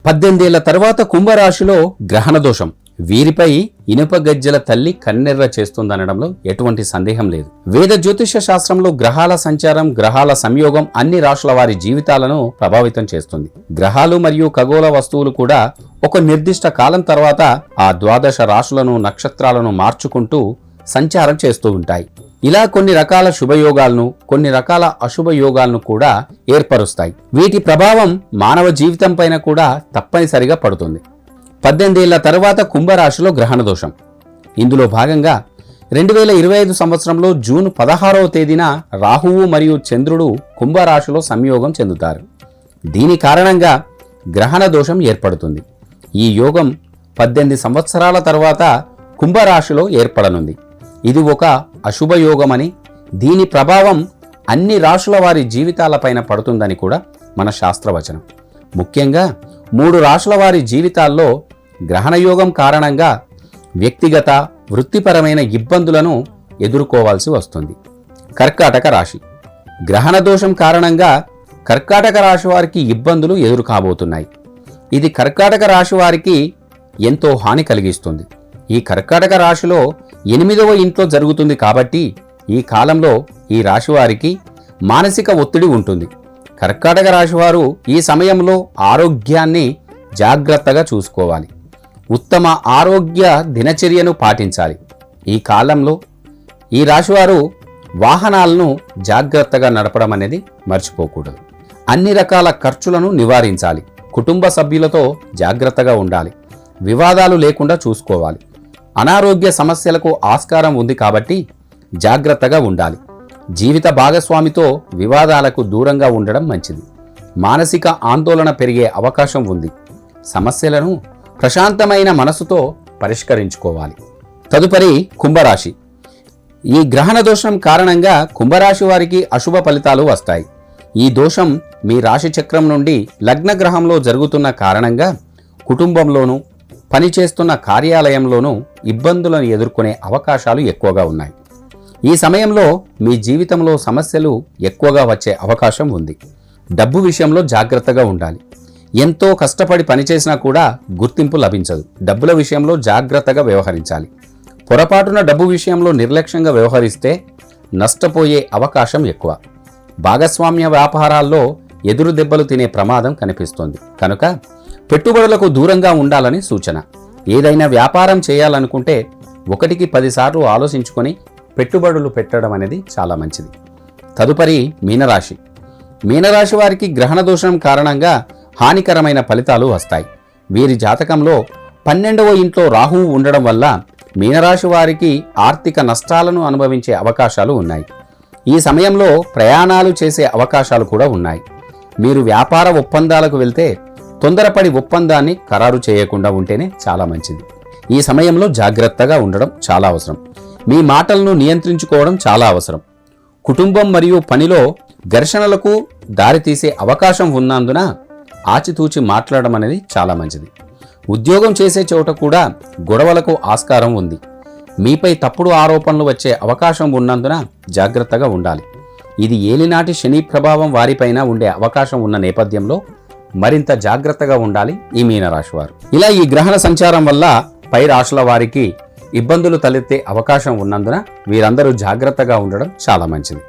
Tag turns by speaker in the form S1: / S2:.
S1: 18 ఏళ్ల తర్వాత కుంభరాశిలో గ్రహణ దోషం వీరిపై ఇనుప గజ్జల తల్లి కన్నెర్ర చేస్తుందనడంలో ఎటువంటి సందేహం లేదు. వేద జ్యోతిష శాస్త్రంలో గ్రహాల సంచారం, గ్రహాల సంయోగం అన్ని రాశుల వారి జీవితాలను ప్రభావితం చేస్తుంది. గ్రహాలు మరియు ఖగోళ వస్తువులు కూడా ఒక నిర్దిష్ట కాలం తర్వాత ఆ ద్వాదశ రాశులను, నక్షత్రాలను మార్చుకుంటూ సంచారం చేస్తూ ఉంటాయి. ఇలా కొన్ని రకాల శుభయోగాలను, కొన్ని రకాల అశుభయోగాలను కూడా ఏర్పరుస్తాయి. వీటి ప్రభావం మానవ జీవితం పైన కూడా తప్పనిసరిగా పడుతుంది. 18 ఏళ్ల తర్వాత కుంభరాశిలో గ్రహణ దోషం. ఇందులో భాగంగా 2025 సంవత్సరంలో జూన్ 16వ తేదీన రాహువు మరియు చంద్రుడు కుంభరాశిలో సంయోగం చెందుతారు. దీని కారణంగా గ్రహణ దోషం ఏర్పడుతుంది. ఈ యోగం 18 సంవత్సరాల తర్వాత కుంభరాశిలో ఏర్పడనుంది. ఇది ఒక అశుభయోగమని, దీని ప్రభావం అన్ని రాశుల వారి జీవితాలపైన పడుతుందని కూడా మన శాస్త్రవచనం. ముఖ్యంగా 3 రాశుల వారి జీవితాల్లో గ్రహణయోగం కారణంగా వ్యక్తిగత, వృత్తిపరమైన ఇబ్బందులను ఎదుర్కోవాల్సి వస్తుంది. కర్కాటక రాశి. గ్రహణ దోషం కారణంగా కర్కాటక రాశి వారికి ఇబ్బందులు ఎదురుకాబోతున్నాయి. ఇది కర్కాటక రాశి వారికి ఎంతో హాని కలిగిస్తుంది. ఈ కర్కాటక రాశిలో 8వ ఇంట్లో జరుగుతుంది కాబట్టి ఈ కాలంలో ఈ రాశి వారికి మానసిక ఒత్తిడి ఉంటుంది. కర్కాటక రాశి వారు ఈ సమయంలో ఆరోగ్యాన్ని జాగ్రత్తగా చూసుకోవాలి. ఉత్తమ ఆరోగ్య దినచర్యను పాటించాలి. ఈ కాలంలో ఈ రాశివారు వాహనాలను జాగ్రత్తగా నడపడం అనేది మర్చిపోకూడదు. అన్ని రకాల ఖర్చులను నివారించాలి. కుటుంబ సభ్యులతో జాగ్రత్తగా ఉండాలి. వివాదాలు లేకుండా చూసుకోవాలి. అనారోగ్య సమస్యలకు ఆస్కారం ఉంది కాబట్టి జాగ్రత్తగా ఉండాలి. జీవిత భాగస్వామితో వివాదాలకు దూరంగా ఉండడం మంచిది. మానసిక ఆందోళన పెరిగే అవకాశం ఉంది. సమస్యలను ప్రశాంతమైన మనసుతో పరిష్కరించుకోవాలి. తదుపరి కుంభరాశి. ఈ గ్రహణ దోషం కారణంగా కుంభరాశి వారికి అశుభ ఫలితాలు వస్తాయి. ఈ దోషం మీ రాశి చక్రం నుండి లగ్న గ్రహంలో జరుగుతున్న కారణంగా కుటుంబంలోనూ, పనిచేస్తున్న కార్యాలయంలోనూ ఇబ్బందులను ఎదుర్కొనే అవకాశాలు ఎక్కువగా ఉన్నాయి. ఈ సమయంలో మీ జీవితంలో సమస్యలు ఎక్కువగా వచ్చే అవకాశం ఉంది. డబ్బు విషయంలో జాగ్రత్తగా ఉండాలి. ఎంతో కష్టపడి పనిచేసినా కూడా గుర్తింపు లభించదు. డబ్బుల విషయంలో జాగ్రత్తగా వ్యవహరించాలి. పొరపాటున డబ్బు విషయంలో నిర్లక్ష్యంగా వ్యవహరిస్తే నష్టపోయే అవకాశం ఎక్కువ. భాగస్వామ్య వ్యాపారాల్లో ఎదురు దెబ్బలు తినే ప్రమాదం కనిపిస్తోంది. కనుక పెట్టుబడులకు దూరంగా ఉండాలని సూచన. ఏదైనా వ్యాపారం చేయాలనుకుంటే 1కి 10 సార్లు ఆలోచించుకొని పెట్టుబడులు పెట్టడం అనేది చాలా మంచిది. తదుపరి మీనరాశి. మీనరాశి వారికి గ్రహణ దోషం కారణంగా హానికరమైన ఫలితాలు వస్తాయి. వీరి జాతకంలో 12వ ఇంట్లో రాహువు ఉండడం వల్ల మీనరాశి వారికి ఆర్థిక నష్టాలను అనుభవించే అవకాశాలు ఉన్నాయి. ఈ సమయంలో ప్రయాణాలు చేసే అవకాశాలు కూడా ఉన్నాయి. మీరు వ్యాపార ఒప్పందాలకు వెళ్తే తొందరపడి ఒప్పందాన్ని ఖరారు చేయకుండా ఉంటేనే చాలా మంచిది. ఈ సమయంలో జాగ్రత్తగా ఉండడం చాలా అవసరం. మీ మాటలను నియంత్రించుకోవడం చాలా అవసరం. కుటుంబం మరియు పనిలో ఘర్షణలకు దారితీసే అవకాశం ఉన్నందున ఆచితూచి మాట్లాడడం అనేది చాలా మంచిది. ఉద్యోగం చేసే చోట కూడా గొడవలకు ఆస్కారం ఉంది. మీపై తప్పుడు ఆరోపణలు వచ్చే అవకాశం ఉన్నందున జాగ్రత్తగా ఉండాలి. ఇది ఏలినాటి శని ప్రభావం వారిపైన ఉండే అవకాశం ఉన్న నేపథ్యంలో మరింత జాగ్రత్తగా ఉండాలి ఈ మీనరాశి వారు. ఇలా ఈ గ్రహణ సంచారం వల్ల పై రాశుల వారికి ఇబ్బందులు తలెత్తే అవకాశం ఉన్నందున వీరందరూ జాగ్రత్తగా ఉండడం చాలా మంచిది.